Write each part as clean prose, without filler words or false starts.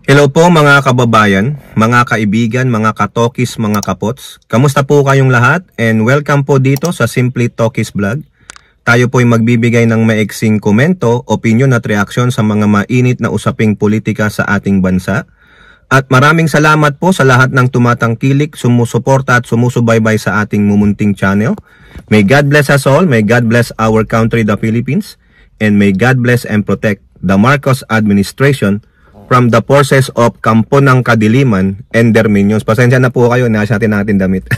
Hello po mga kababayan, mga kaibigan, mga katokis, mga kapots. Kamusta po kayong lahat? And welcome po dito sa Simply Tokis Vlog. Tayo po ay magbibigay ng maiksing komento, opinion at reaksyon sa mga mainit na usaping politika sa ating bansa. At maraming salamat po sa lahat ng tumatangkilik, sumusuporta at sumusubaybay sa ating mumunting channel. May God bless us all, may God bless our country, the Philippines, and may God bless and protect the Marcos administration from the forces of Kampo ng Kadiliman and their minions. Pasensya na po kayo, nasa natin damit.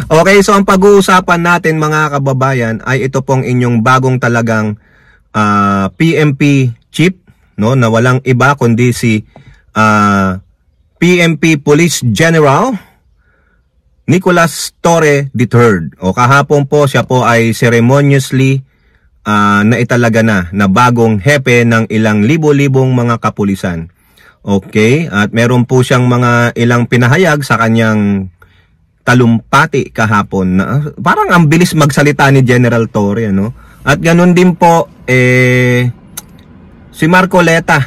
Okay, so ang pag-uusapan natin mga kababayan ay ito pong inyong bagong talagang PNP chief, no, na walang iba kundi si PNP Police General Nicolas Torre III. O kahapon po siya po ay ceremoniously na italaga na bagong hepe ng ilang libo-libong mga kapulisan. Okay, at meron po siyang mga ilang pinahayag sa kanyang talumpati kahapon na parang ang bilis magsalita ni General Torre, no? At ganun din po si Marcoleta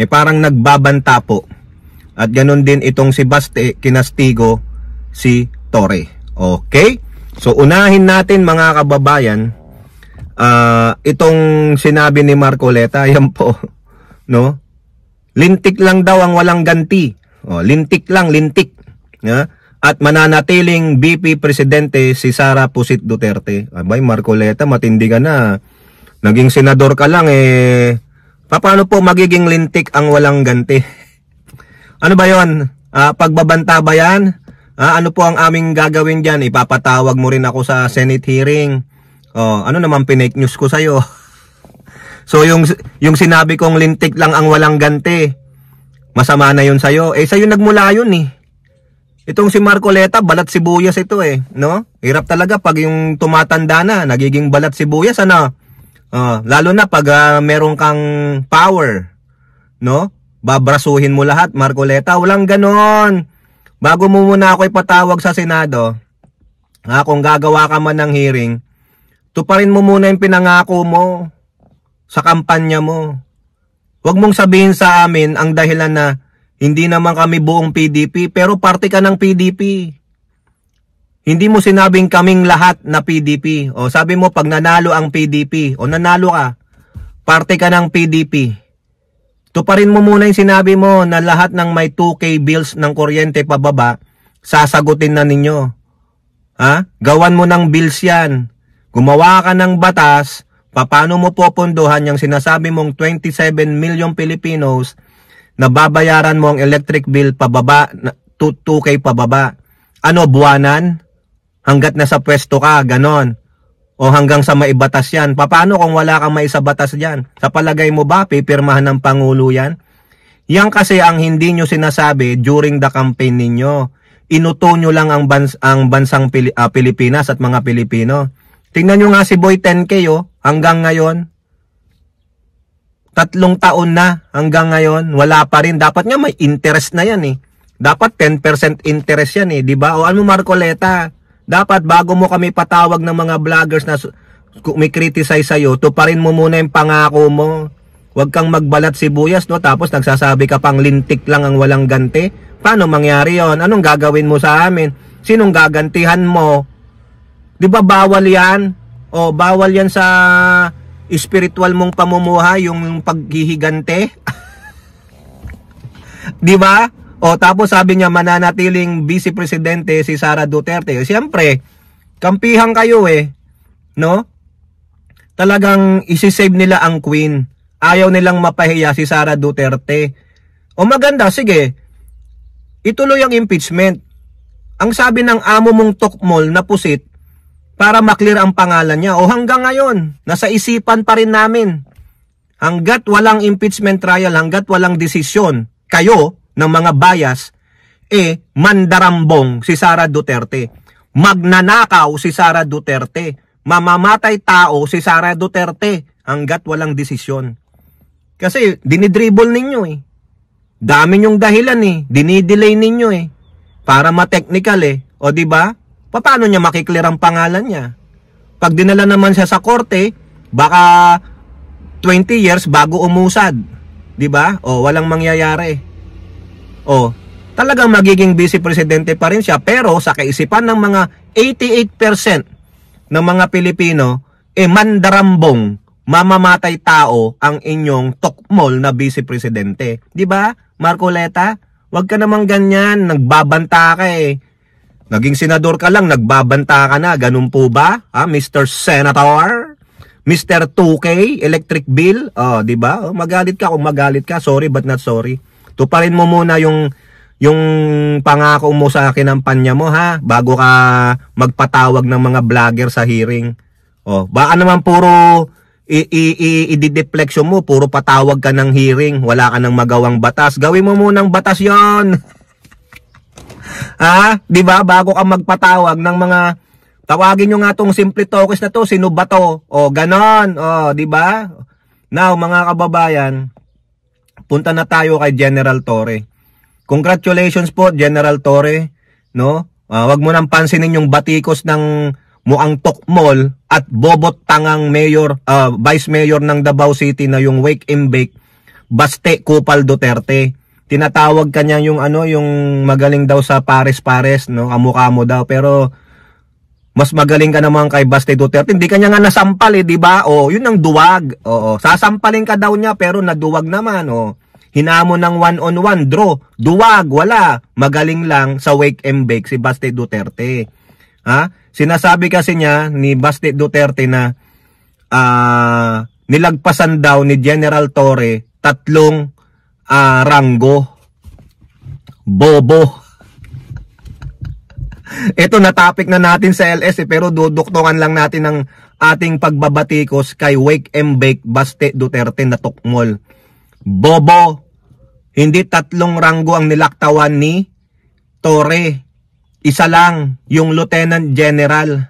parang nagbabanta po. At ganun din itong si Baste kinastigo si Torre. Okay? So unahin natin mga kababayan itong sinabi ni Marcoleta, yan po, no? Lintik lang daw ang walang ganti. Lintik lang, lintik. At mananatiling VP Presidente si Sara Pusit Duterte. Abay, Marcoleta, matindi ka na. Naging senador ka lang, paano po magiging lintik ang walang ganti? Ano ba yon? Pagbabanta ba yan? Ano po ang aming gagawin dyan? Ipapatawag mo rin ako sa Senate hearing. Ano naman pinake news ko sa'yo? So yung sinabi kong lintik lang ang walang ganti, masama na yun sa'yo. Sa'yo nagmula yun Itong si Marcoleta, balat sibuyas ito no? Hirap talaga pag yung tumatanda na, nagiging balat sibuyas, ano? Lalo na pag meron kang power, no? Babrasuhin mo lahat, Marcoleta. Walang ganon. Bago mo muna ako ipatawag sa Senado, kung gagawa ka man ng hearing, tuparin mo muna yung pinangako mo sa kampanya mo. Huwag mong sabihin sa amin ang dahilan na hindi naman kami buong PDP, pero parte ka ng PDP. Hindi mo sinabing kaming lahat na PDP. Sabi mo pag nanalo ang PDP, nanalo ka, parte ka ng PDP. Tuparin mo muna yung sinabi mo na lahat ng may 2K bills ng kuryente pababa, sasagutin na ninyo. Gawan mo ng bills yan. Gumawa ka ng batas, paano mo popondohan yung sinasabi mong 27 million Filipinos na babayaran mo ang electric bill pababa, 2K pababa. Buwanan? Hanggat nasa pwesto ka, ganon. O hanggang sa maibatas yan. Paano kung wala kang maisabatas dyan? Sa palagay mo ba, pipirmahan ng Pangulo yan? Yan kasi ang hindi nyo sinasabi during the campaign ninyo. Inuto nyo lang ang bansang Pilipinas at mga Pilipino. Tingnan nyo nga si Boy 10K hanggang ngayon. 3 taon na hanggang ngayon, wala pa rin. Dapat nga may interest na yan Dapat 10% interest yan di ba? O ano Marcoleta, dapat bago mo kami patawag ng mga vloggers na may criticize sa'yo, tuparin mo muna yung pangako mo. Huwag kang magbalat sibuyas, no? Tapos nagsasabi ka pang lintik lang ang walang ganti. Paano mangyari yon? Anong gagawin mo sa amin? Sinong gagantihan mo? Di ba bawal yan? Bawal yan sa spiritual mong pamumuhay, yung paghihigante. Di ba? Tapos sabi niya mananatiling Vice Presidente si Sara Duterte. Siyempre, kampihan kayo no? Talagang isisave nila ang Queen. Ayaw nilang mapahiya si Sara Duterte. Maganda, sige. Ituloy ang impeachment. Ang sabi ng amo mong Tokmol na Pusit, para maklear ang pangalan niya. Hanggang ngayon, nasa isipan pa rin namin. Hanggat walang impeachment trial, hanggat walang desisyon, kayo, ng mga bias, mandarambong si Sara Duterte. Magnanakaw si Sara Duterte. Mamamatay tao si Sara Duterte hanggat walang desisyon. Kasi dinidribble ninyo Dami nyong dahilan Dinidelay ninyo para ma-technical di ba? Paano niya makiklear ang pangalan niya? Pag dinala naman siya sa korte, baka 20 years bago umusad. 'Di ba? O walang mangyayari. O talagang magiging vice presidente pa rin siya, pero sa kaisipan ng mga 88% ng mga Pilipino, mandarambong, mamamatay tao ang inyong tokmol na vice presidente. 'Di ba? Marcoleta, wag ka namang ganyan, nagbabanta ka eh. Naging senador ka lang, nagbabanta ka na, ganun po ba? Ha, Mr. Senator? Mr. 2K, electric bill? Oh, 'di ba? Magalit ka kung magalit ka, sorry but not sorry. Tuparin mo muna yung pangako mo sa kinampanya mo, ha, bago ka magpatawag ng mga vlogger sa hearing. Oh, baka naman puro i-deflection mo, puro patawag ka ng hearing, wala ka nang magawang batas. Gawin mo munang batas 'yon. Ha? 'Di ba? Bago ka magpatawag ng mga, tawagin nyo nga tong simple talkers na to, sino ba to? O ganon. O, 'di ba? Now, mga kababayan, punta na tayo kay General Torre. Congratulations po, General Torre, no? Wag mo nang pansinin yung batikos ng muang tokmol at bobot tangang mayor, vice mayor ng Davao City na yung Wake and Bake, Baste Kupal Duterte. Tinatawag kanya yung yung magaling daw sa pares-pares, no? Kamukha mo daw, pero mas magaling ka naman kay Baste Duterte. Hindi kanya nga nasampal eh, 'di ba? Oh, yun ang duwag. Oo, sasampalin ka daw niya pero naduwag naman, oh. Hinamon ng 1-on-1 draw, duwag, wala. Magaling lang sa Wake and Bake si Baste Duterte. Ha? Sinasabi kasi niya ni Baste Duterte na nilagpasan daw ni General Torre 3 ranggo. Bobo. Ito na topic na natin sa LS pero duduktungan lang natin ang ating pagbabatikos kay Wake and Bake Baste Duterte na tukmol. Bobo. Hindi 3 ranggo ang nilaktawan ni Torre. Isa lang, yung Lieutenant General.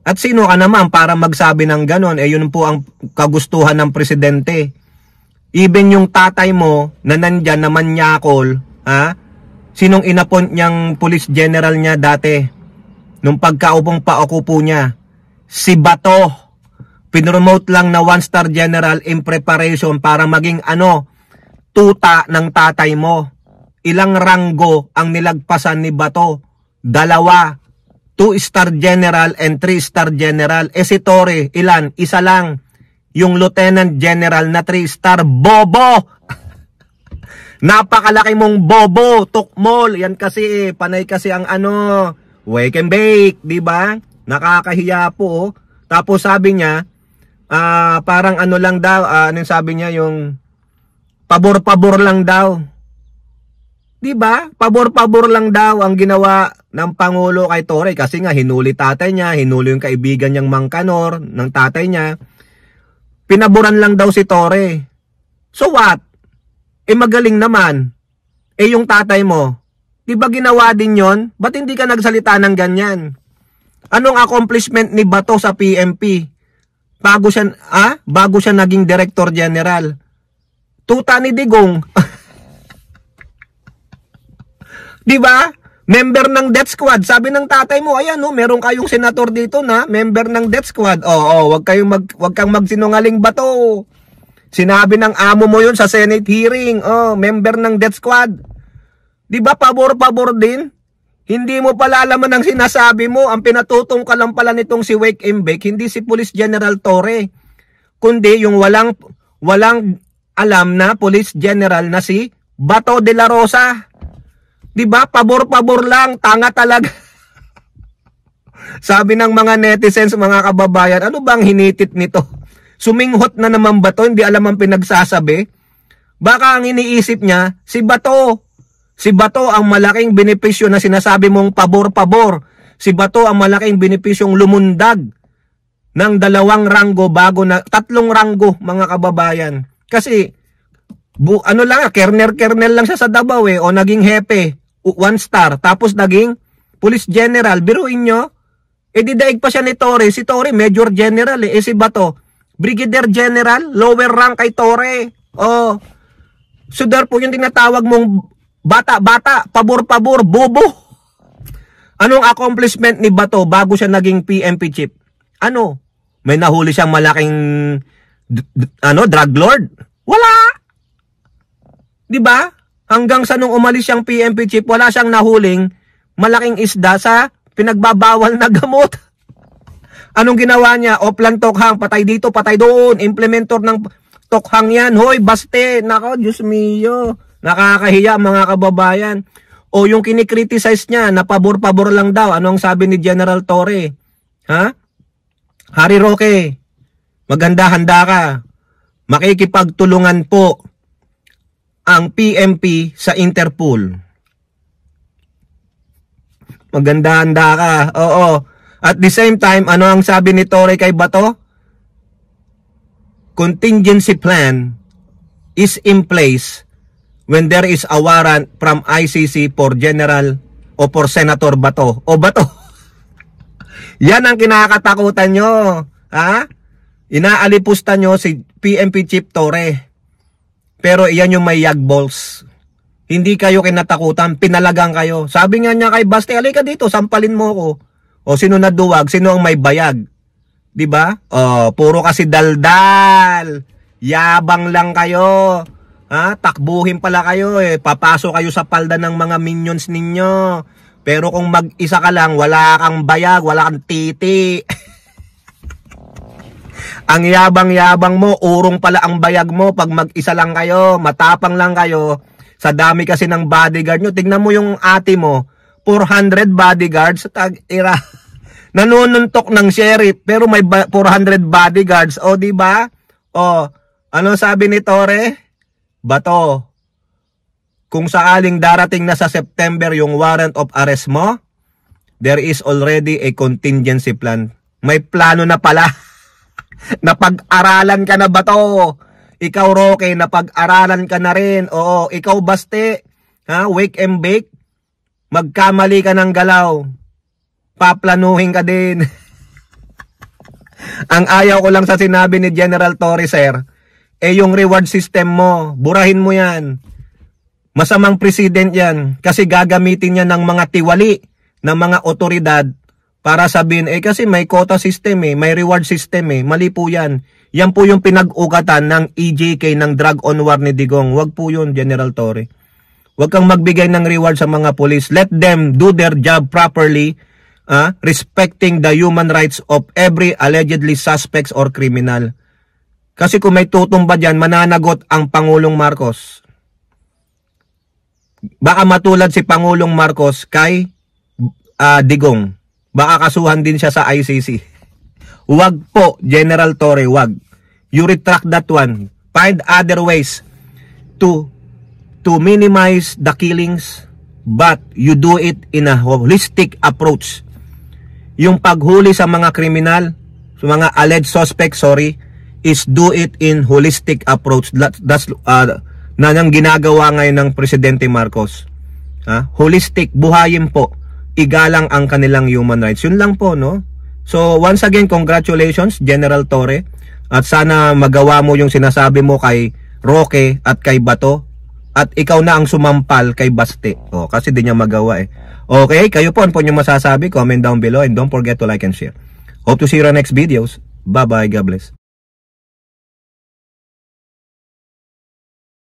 At sino ka naman para magsabi ng ganon? Yun po ang kagustuhan ng presidente. Even yung tatay mo na nandyan na manyakol, ha? Sinong inappoint niyang police general niya dati? Nung pagkaupong paukupo niya? Si Bato. Pinromote lang na 1-star general in preparation para maging tuta ng tatay mo. Ilang ranggo ang nilagpasan ni Bato? 2. 2-star general and 3-star general. Si Torre, ilan? Isa lang. Yung Lieutenant General na 3-star. Bobo! Napakalaki mong bobo, tukmol. Yan kasi, panay kasi ang Wake and Bake, di ba? Nakakahiya po. Tapos sabi niya, parang lang daw, anong sabi niya, yung pabor-pabor lang daw. 'Di ba? Pabor-pabor lang daw ang ginawa ng Pangulo kay Torre kasi nga hinuli tatay niya, hinuli yung kaibigan niyang Mangkanor ng tatay niya. Pinaboran lang daw si Torre. So what? Magaling naman. Yung tatay mo, 'di ba ginawa din 'yon? Ba't hindi ka nagsalita ng ganyan? Anong accomplishment ni Bato sa PNP? Bago siya naging Director General. Tuta ni Digong. 'Di ba? Member ng death squad. Sabi ng tatay mo, ayan meron kayong senator dito na member ng death squad. Wag kang magsinungaling, Bato. Sinabi ng amo mo 'yun sa Senate hearing. Member ng death squad. 'Di ba pabor-pabor din? Hindi mo pala alaman ang sinasabi mo. Ang pinatutong ka lang pala nitong si Wake and Bake, hindi si Police General Torre, kundi yung walang alam na Police General na si Bato de la Rosa. 'Di ba? Pabor-pabor lang, tanga talaga. Sabi ng mga netizens, mga kababayan, ano bang hinitit nito? Suminghot na naman ba to? Hindi alam ang pinagsasabi. Baka ang iniisip niya, si Bato. Si Bato ang malaking benepisyo na sinasabi mong pabor-pabor. Si Bato ang malaking benepisyong lumundag ng 2 ranggo bago na 3 ranggo, mga kababayan. Kasi kernel lang siya sa Davao o naging hepe, 1-star, tapos naging police general. Biruin nyo, didaig pa siya ni Torre. Si Torre major general si Bato brigadier general, lower rank kay Torre. So therefore yung tinatawag mong bata-bata, pabor-pabor, bobo. Anong accomplishment ni Bato bago siya naging PNP chief? May nahuli siyang malaking drug lord? Wala. 'Di ba? Hanggang sa nung umalis siyang PNP chief, wala siyang nahuling malaking isda sa pinagbabawal na gamot. Anong ginawa niya? Oplan tokhang, patay dito, patay doon. Implementor ng tokhang yan. Hoy, baste. Nako, Diyos mio. Nakakahiya mga kababayan. O yung kinikriticize niya, na pabor-pabor lang daw. Ano ang sabi ni General Torre? Ha? Harry Roque, maganda-handa ka. Makikipagtulungan po ang PMP sa Interpol. Maganda-handa ka. Oo. At the same time, ano ang sabi ni Torre kay Bato? Contingency plan is in place when there is a warrant from ICC for General o for Senator Bato. O Bato, yan ang kinakatakutan nyo. Ha? Inaalipusta nyo si PNP Chief Torre. Pero iyan yung may yagballs. Hindi kayo kinatakutan, pinalagang kayo. Sabi nga niya kay Baste, alika dito, sampalin mo ko. O sino naduwag? Sino ang may bayag? 'Di ba? Puro kasi daldal. Yabang lang kayo. Ha? Takbuhin pala kayo eh. Papasok kayo sa palda ng mga minions ninyo. Pero kung mag-isa ka lang, wala kang bayag, wala kang titi. Ang yabang-yabang mo, urong pala ang bayag mo pag mag-isa lang kayo, matapang lang kayo. Sa dami kasi ng bodyguard nyo. Tignan mo yung ate mo, 400 bodyguards sa tag-ira. Nanununtok ng sheriff pero may 400 bodyguards. O di ba? O ano sabi ni Torre? Bato, kung sakaling darating na sa September yung warrant of arrest mo, there is already a contingency plan. May plano na pala. Napag-aralan ka na ba to? Ikaw Roque, napag-aralan ka na rin. Oo, ikaw Baste, ha? Wake and bake. Magkamali ka ng galaw, paplanuhin ka din. Ang ayaw ko lang sa sinabi ni General Torre, sir, yung reward system mo, burahin mo yan. Masamang president yan, kasi gagamitin yan ng mga tiwali, ng mga otoridad, para sabihin, kasi may quota system may reward system mali po yan. Yan po yung pinag-ugatan ng EJK, ng drug on war ni Digong. Wag po yun, General Torre. Huwag kang magbigay ng reward sa mga police. Let them do their job properly, respecting the human rights of every allegedly suspects or criminal. Kasi kung may tutumba dyan, mananagot ang Pangulong Marcos. Baka matulad si Pangulong Marcos kay Digong. Baka kasuhan din siya sa ICC. Huwag po, General Torre, huwag. You retract that one. Find other ways to minimize the killings, but you do it in a holistic approach. Yung paghuli sa mga kriminal, sa mga alleged suspects, is do it in holistic approach. That's na nang ginagawa ngayon ng Presidente Marcos. Holistic, buhayin po. Igalang ang kanilang human rights. Yun lang po, no? So, once again, congratulations, General Torre. At sana magawa mo yung sinasabi mo kay Roque at kay Bato. At ikaw na ang sumampal kay Baste. Kasi di niya magawa Okay, kayo po, ano po yung masasabi? Comment down below and don't forget to like and share. Hope to see you in our next videos. Bye-bye. God bless.